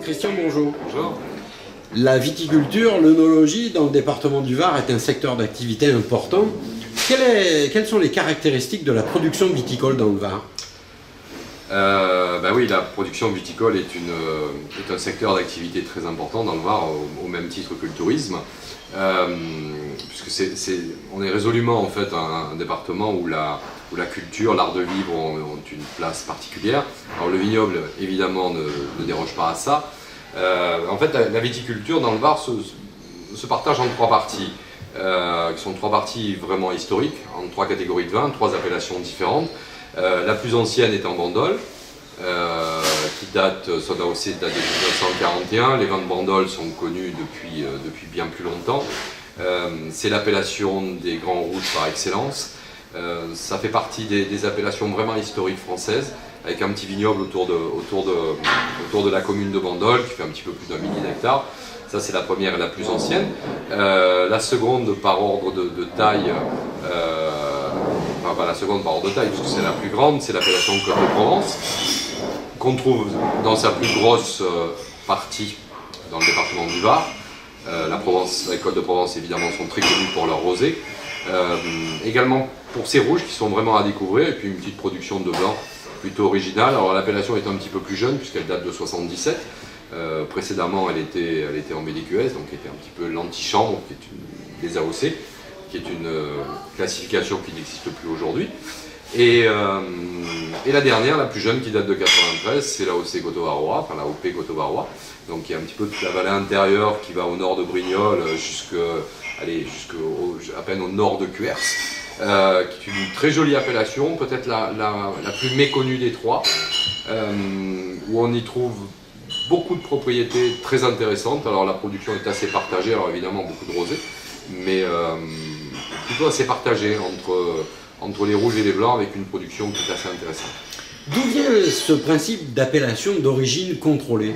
Christian, bonjour. Bonjour. La viticulture, l'œnologie dans le département du Var est un secteur d'activité important. Quelles sont les caractéristiques de la production viticole dans le Var? Oui, la production viticole est un secteur d'activité très important dans le Var, au même titre que le tourisme, puisque on est résolument en fait un département où la culture, l'art de vivre ont une place particulière. Alors le vignoble évidemment ne déroge pas à ça. En fait, la viticulture dans le Var se partage en trois parties, qui sont trois parties vraiment historiques, en trois catégories de vins, trois appellations différentes. La plus ancienne est en Bandol, qui date, son AOC date de 1941. Les vins de Bandol sont connus depuis bien plus longtemps. C'est l'appellation des grands rouges par excellence. Ça fait partie des appellations vraiment historiques françaises, avec un petit vignoble autour de la commune de Bandol, qui fait un petit peu plus d'1 millier d'hectares. Ça, c'est la première et la plus ancienne. La seconde, par ordre de taille, la seconde par ordre de taille, puisque c'est la plus grande, c'est l'appellation Côte de Provence, qu'on trouve dans sa plus grosse partie dans le département du Var. Les Côtes de Provence, évidemment, sont très connues pour leur rosé. Également pour ces rouges qui sont vraiment à découvrir, et puis une petite production de blanc plutôt originale. Alors l'appellation est un petit peu plus jeune, puisqu'elle date de 77. Précédemment, elle était en BDQS, donc qui était un petit peu l'antichambre, qui est des AOC, qui est une classification qui n'existe plus aujourd'hui. Et la dernière, la plus jeune, qui date de 93, c'est l'AOC Coteau-Varois, enfin la OP Coteau-Varois, donc qui est un petit peu toute la vallée intérieure qui va au nord de Brignoles à peine au nord de Cuers, qui est une très jolie appellation, peut-être la plus méconnue des trois, où on y trouve beaucoup de propriétés très intéressantes. Alors la production est assez partagée, alors évidemment beaucoup de rosé, mais plutôt assez partagée entre les rouges et les blancs, avec une production qui est assez intéressante. D'où vient ce principe d'appellation d'origine contrôlée?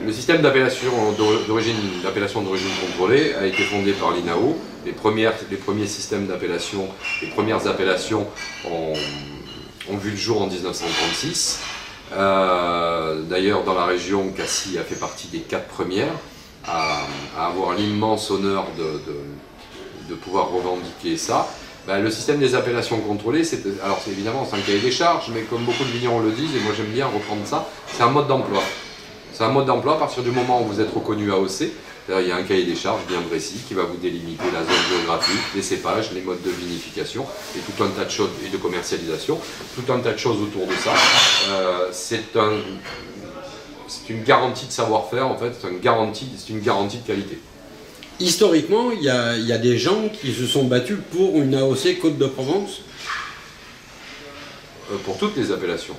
Le système d'appellation d'origine contrôlée a été fondé par l'INAO. Les premiers systèmes d'appellation, les premières appellations ont vu le jour en 1936. D'ailleurs, dans la région, Cassis a fait partie des 4 premières à avoir l'immense honneur de pouvoir revendiquer ça. Le système des appellations contrôlées, c'est évidemment un cahier des charges, mais comme beaucoup de vignerons le disent, et moi j'aime bien reprendre ça, c'est un mode d'emploi. C'est un mode d'emploi à partir du moment où vous êtes reconnu AOC. Il y a un cahier des charges bien précis qui va vous délimiter la zone géographique, les cépages, les modes de vinification et tout un tas de choses, et de commercialisation, tout un tas de choses autour de ça. C'est une garantie de savoir-faire, en fait, c'est une garantie de qualité. Historiquement, il y a des gens qui se sont battus pour une AOC Côte de Provence? Pour toutes les appellations.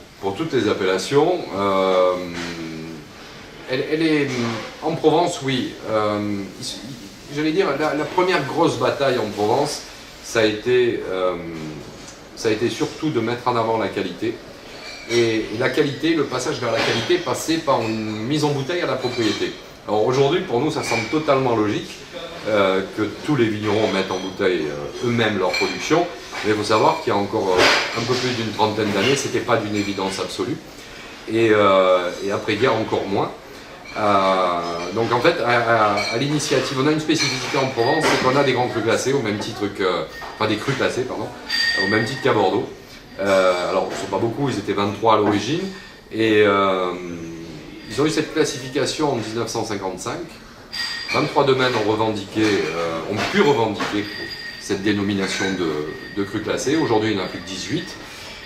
Elle est en Provence, oui. J'allais dire, la première grosse bataille en Provence, ça a été surtout de mettre en avant la qualité. Et la qualité, le passage vers la qualité passait par une mise en bouteille à la propriété. Alors aujourd'hui, pour nous, ça semble totalement logique que tous les vignerons mettent en bouteille eux-mêmes leur production. Mais il faut savoir qu'il y a encore un peu plus d'une trentaine d'années, ce n'était pas d'une évidence absolue. Et après-guerre, encore moins. Donc en fait, à l'initiative, on a une spécificité en Provence, c'est qu'on a des grands crus classés, au même titre des crus classés, pardon, au même titre qu'à Bordeaux. Alors, ils ne sont pas beaucoup, ils étaient 23 à l'origine, et ils ont eu cette classification en 1955. 23 domaines ont pu revendiquer cette dénomination de cru classé. Aujourd'hui, il n'y en a plus que 18.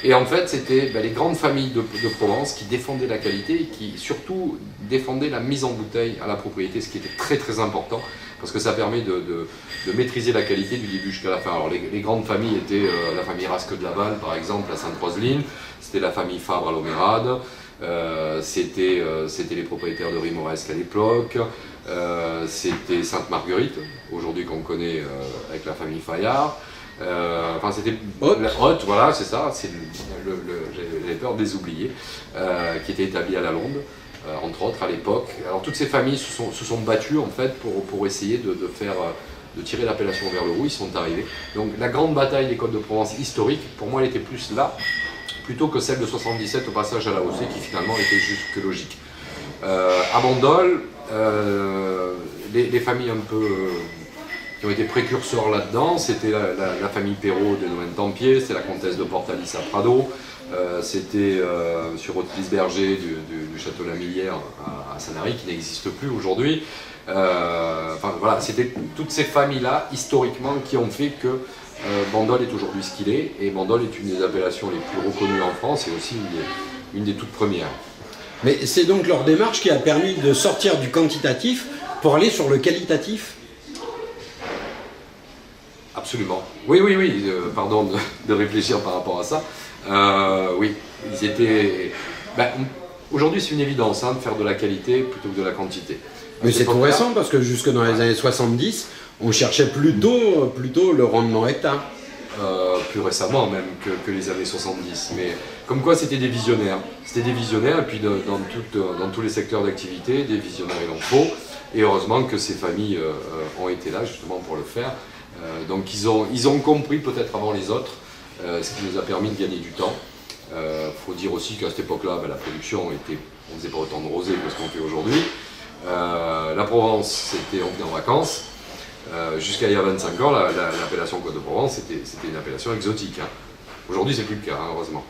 Et en fait, c'était les grandes familles de Provence qui défendaient la qualité et qui surtout défendaient la mise en bouteille à la propriété, ce qui était très très important parce que ça permet de maîtriser la qualité du début jusqu'à la fin. Alors les grandes familles étaient la famille Rasque de Laval par exemple à Sainte-Roseline, c'était la famille Fabre à Lomérade, c'était les propriétaires de Rimoresque à l'époque, c'était Sainte-Marguerite, aujourd'hui qu'on connaît avec la famille Fayard. C'était Haute, voilà, c'est ça, j'avais peur de les oublier, qui était établi à la Londe. entre autres à l'époque. Alors toutes ces familles se sont battues en fait pour essayer de tirer l'appellation vers le haut. Ils sont arrivés. Donc la grande bataille des Côtes de Provence historique, pour moi elle était plus là, plutôt que celle de 77 au passage à l'AOC qui finalement était juste que logique. À Bandol, les familles un peu qui ont été précurseurs là-dedans, c'était la famille Perrault des Noël-Tempier, c'était la comtesse de Portalis à Prado, c'était sur Haute-Plisberger du château Lamillière à Sanary, qui n'existe plus aujourd'hui. Enfin, voilà, c'était toutes ces familles-là, historiquement, qui ont fait que Bandol est aujourd'hui ce qu'il est, et Bandol est une des appellations les plus reconnues en France, et aussi une des toutes premières. Mais c'est donc leur démarche qui a permis de sortir du quantitatif pour aller sur le qualitatif? Absolument. Oui, pardon de réfléchir par rapport à ça. Oui, ils étaient... aujourd'hui, c'est une évidence de faire de la qualité plutôt que de la quantité. Mais c'est tout récent, parce que jusque dans les années 70, on cherchait plutôt le rendement hectare. Plus récemment même que les années 70. Mais comme quoi, c'était des visionnaires. C'était des visionnaires, et puis dans tous les secteurs d'activité, des visionnaires il en faut. Et heureusement que ces familles ont été là justement pour le faire. Donc ils ont compris peut-être avant les autres, ce qui nous a permis de gagner du temps. Faut dire aussi qu'à cette époque-là, la production était, on faisait pas autant de rosé que ce qu'on fait aujourd'hui. La Provence, c'était on venait en vacances. Jusqu'à il y a 25 ans, l'appellation Côte de Provence, c'était une appellation exotique. Aujourd'hui, c'est plus le cas, heureusement.